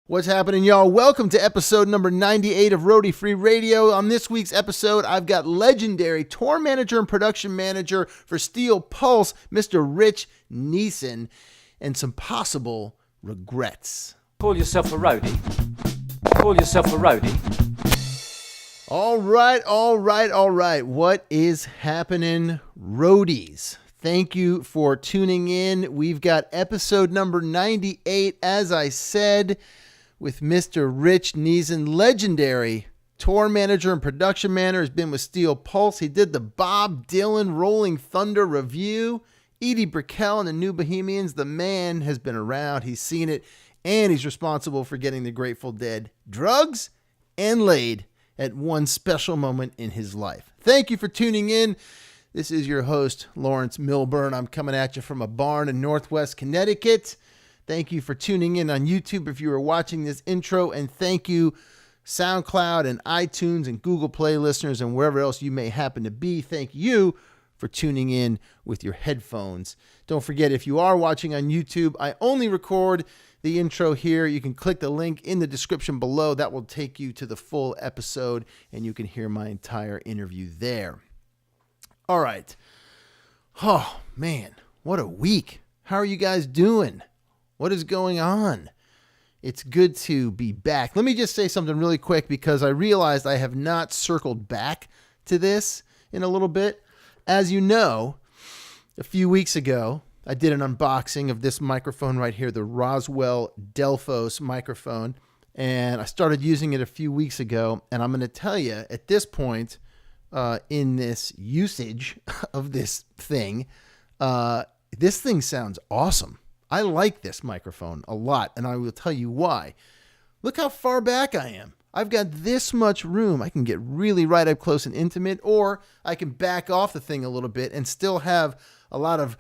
What's happening, y'all? Welcome to episode number 98 of Roadie Free Radio. On this week's episode, I've got legendary tour manager and production manager for Steel Pulse, Mr. Rich Nesin, and some possible regrets. Call yourself a roadie. Call yourself a roadie. All right. What is happening, roadies? Thank you for tuning in. We've got episode number 98, as I said, with Mr. Rich Nesin, legendary tour manager and production manager, has been with Steel Pulse. He did the Bob Dylan Rolling Thunder Revue, Edie Brickell and the New Bohemians. The man has been around. He's seen it, and he's responsible for getting the Grateful Dead drugs and laid at one special moment in his life. Thank you for tuning in. This is your host, Lawrence Milburn. I'm coming at you from a barn in Northwest Connecticut. Thank you for tuning in on YouTube if you are watching this intro, and thank you SoundCloud and iTunes and Google Play listeners and wherever else you may happen to be. Thank you for tuning in with your headphones. Don't forget, if you are watching on YouTube, I only record the intro here. You can click the link in the description below. That will take you to the full episode, and you can hear my entire interview there. All right. Oh, man, what a week. How are you guys doing? What is going on? It's good to be back. Let me just say something really quick, because I realized I have not circled back to this in a little bit. As you know, a few weeks ago, I did an unboxing of this microphone right here, the Roswell Delphos microphone, and I started using it a few weeks ago, and I'm going to tell you, at this point in this usage of this thing sounds awesome. I like this microphone a lot, and I will tell you why. Look how far back I am. I've got this much room. I can get really right up close and intimate, or I can back off the thing a little bit and still have a lot of,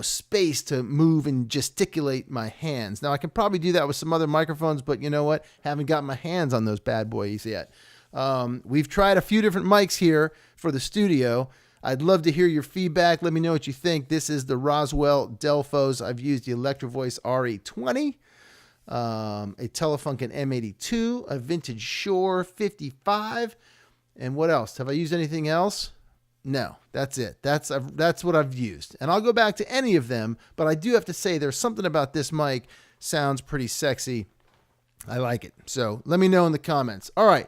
space to move and gesticulate my hands. Now, I can probably do that with some other microphones, but you know what? Haven't got my hands on those bad boys yet. We've tried a few different mics here for the studio. I'd love to hear your feedback. Let me know what you think. This is the Roswell Delphos. I've used the Electro-Voice RE20, a Telefunken M82, a vintage Shure 55, and what else? Have I used anything else? No, that's it. That's what I've used. And I'll go back to any of them, but I do have to say there's something about this mic sounds pretty sexy. I like it. So let me know in the comments. All right.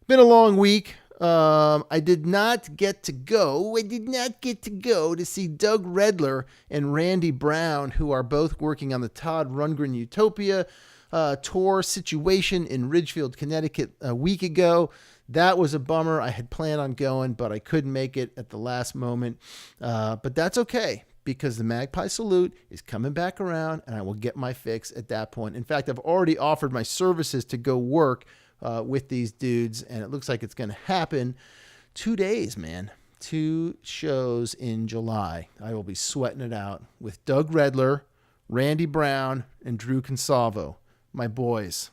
Been a long week. I did not get to go to see Doug Redler and Randy Brown, who are both working on the Todd Rundgren Utopia tour situation in Ridgefield, Connecticut a week ago. That was a bummer. I had planned on going, but I couldn't make it at the last moment. But that's okay, because the Magpie Salute is coming back around, and I will get my fix at that point. In fact, I've already offered my services to go work with these dudes, and it looks like it's going to happen. 2 days, man. 2 shows in July. I will be sweating it out with Doug Redler, Randy Brown, and Drew Consalvo, my boys.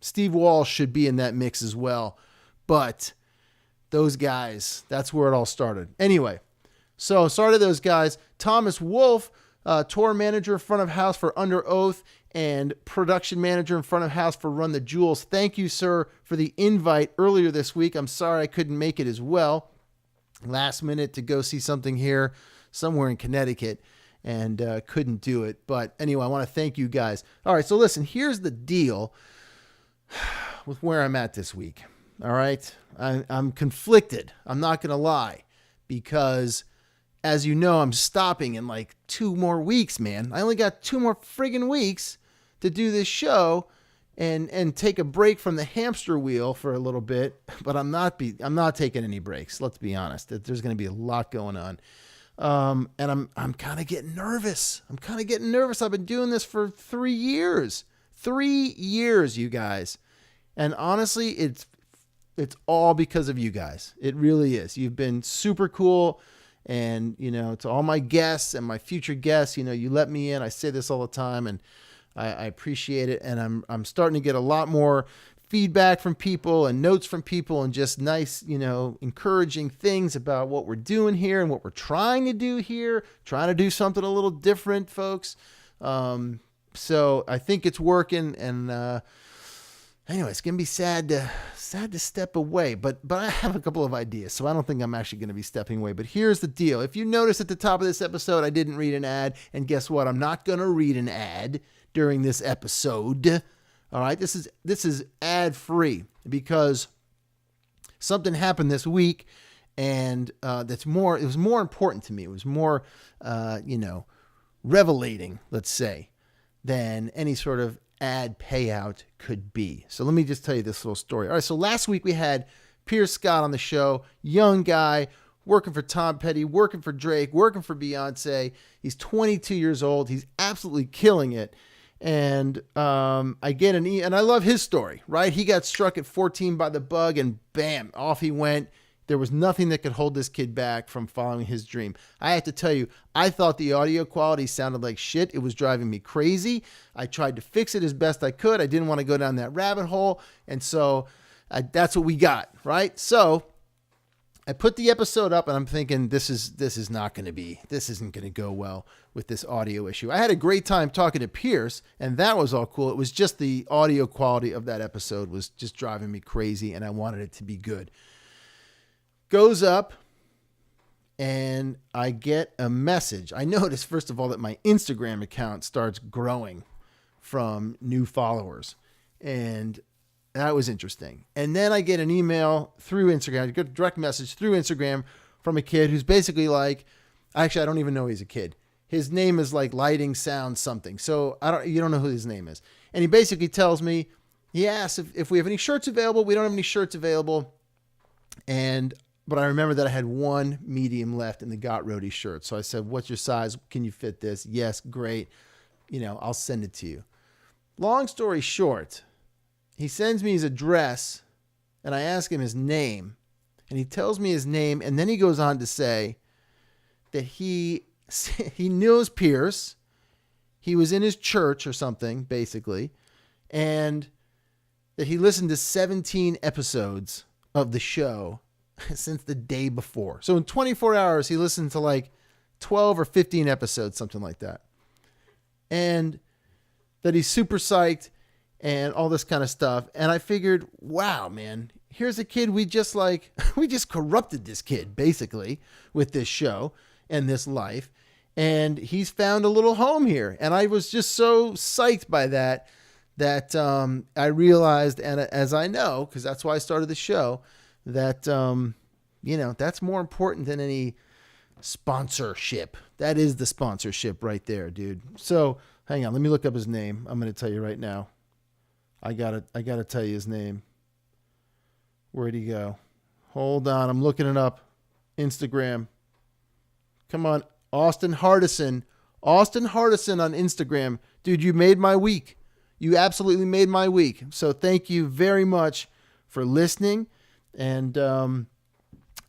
Steve Walsh should be in that mix as well, but those guys, that's where it all started. Anyway, so started those guys. Thomas Wolfe, tour manager, front of house for Under Oath, and production manager in front of house for Run the Jewels. Thank you, sir, for the invite earlier this week. I'm sorry I couldn't make it as well. Last minute to go see something here somewhere in Connecticut, and couldn't do it. But anyway, I want to thank you guys. All right, so listen, here's the deal with where I'm at this week. All right, I'm conflicted. I'm not going to lie, because as you know, I'm stopping in like 2 more weeks, man. I only got 2 more friggin' weeks to do this show and take a break from the hamster wheel for a little bit, but I'm not taking any breaks. Let's be honest. There's going to be a lot going on. And I'm kind of getting nervous. I've been doing this for 3 years. 3 years, you guys. And honestly, it's all because of you guys. It really is. You've been super cool. And, to all my guests and my future guests, you let me in. I say this all the time, and I appreciate it. And I'm starting to get a lot more feedback from people and notes from people and just nice, encouraging things about what we're doing here and what we're trying to do here, trying to do something a little different, folks. So I think it's working, and Anyway, it's gonna be sad to step away, but I have a couple of ideas, so I don't think I'm actually gonna be stepping away. But here's the deal: if you notice at the top of this episode, I didn't read an ad, and guess what? I'm not gonna read an ad during this episode. All right, this is ad free because something happened this week, and it was more important to me. It was more, revelating, let's say, than any sort of ad payout could be. So let me just tell you this little story. All right, so last week we had Pierce Scott on the show, young guy, working for Tom Petty, working for Drake, working for Beyonce. He's 22 years old. He's absolutely killing it. And I get and I love his story, right? He got struck at 14 by the bug and bam, off he went. There was nothing that could hold this kid back from following his dream. I have to tell you, I thought the audio quality sounded like shit. It was driving me crazy. I tried to fix it as best I could. I didn't want to go down that rabbit hole. And so that's what we got, right? So I put the episode up and I'm thinking this isn't going to go well with this audio issue. I had a great time talking to Pierce and that was all cool. It was just the audio quality of that episode was just driving me crazy and I wanted it to be good. Goes up and I get a message. I notice, first of all, that my Instagram account starts growing from new followers. And that was interesting. And then I get an email through Instagram, I get a direct message through Instagram from a kid who's basically like, actually, I don't even know he's a kid. His name is like Lighting Sound something. So you don't know who his name is. And he basically tells me, he asks if we have any shirts available. We don't have any shirts available. But I remember that I had one medium left in the Got Roadie shirt. So I said, what's your size? Can you fit this? Yes, great. I'll send it to you. Long story short, he sends me his address and I ask him his name and he tells me his name. And then he goes on to say that he knows Pierce. He was in his church or something, basically. And that he listened to 17 episodes of the show since the day before. So in 24 hours, he listened to like 12 or 15 episodes, something like that. And that he's super psyched and all this kind of stuff. And I figured, wow, man, here's a kid we just corrupted this kid basically with this show and this life. And he's found a little home here. And I was just so psyched by that I realized, and as I know, because that's why I started the show, that, that's more important than any sponsorship. That is the sponsorship right there, dude. So hang on, let me look up his name. I'm going to tell you right now. I gotta tell you his name. Where'd he go? Hold on. I'm looking it up. Instagram. Come on. Austin Hardison on Instagram. Dude, you made my week. You absolutely made my week. So thank you very much for listening. And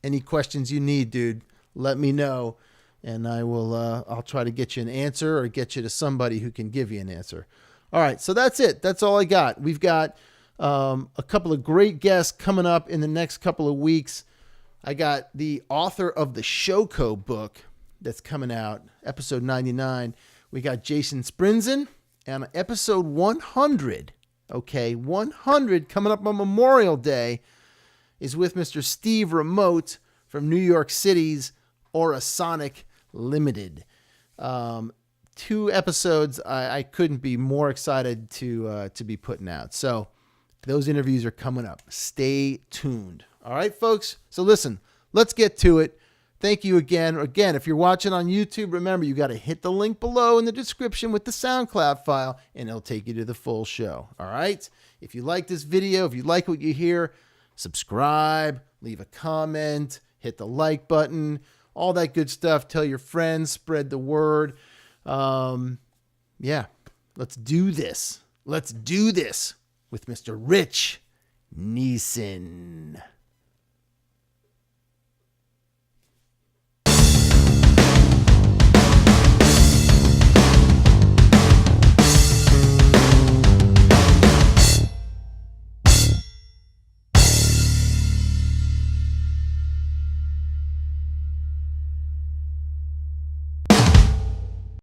any questions you need, dude, let me know. And I'll try to get you an answer or get you to somebody who can give you an answer. All right. So that's it. That's all I got. We've got a couple of great guests coming up in the next couple of weeks. I got the author of the Shoko book that's coming out, episode 99. We got Jason Sprinzen, and episode 100, 100 coming up on Memorial Day is with Mr. Steve Remote from New York City's Orasonic Limited. 2 episodes I couldn't be more excited to be putting out. So those interviews are coming up. Stay tuned. All right, folks. So listen, let's get to it. Thank you again. Again, if you're watching on YouTube, remember, you got to hit the link below in the description with the SoundCloud file, and it'll take you to the full show. All right? If you like this video, if you like what you hear, subscribe, leave a comment, hit the like button, all that good stuff. Tell your friends, spread the word. Yeah, let's do this. Let's do this with Mr. Rich Nesin.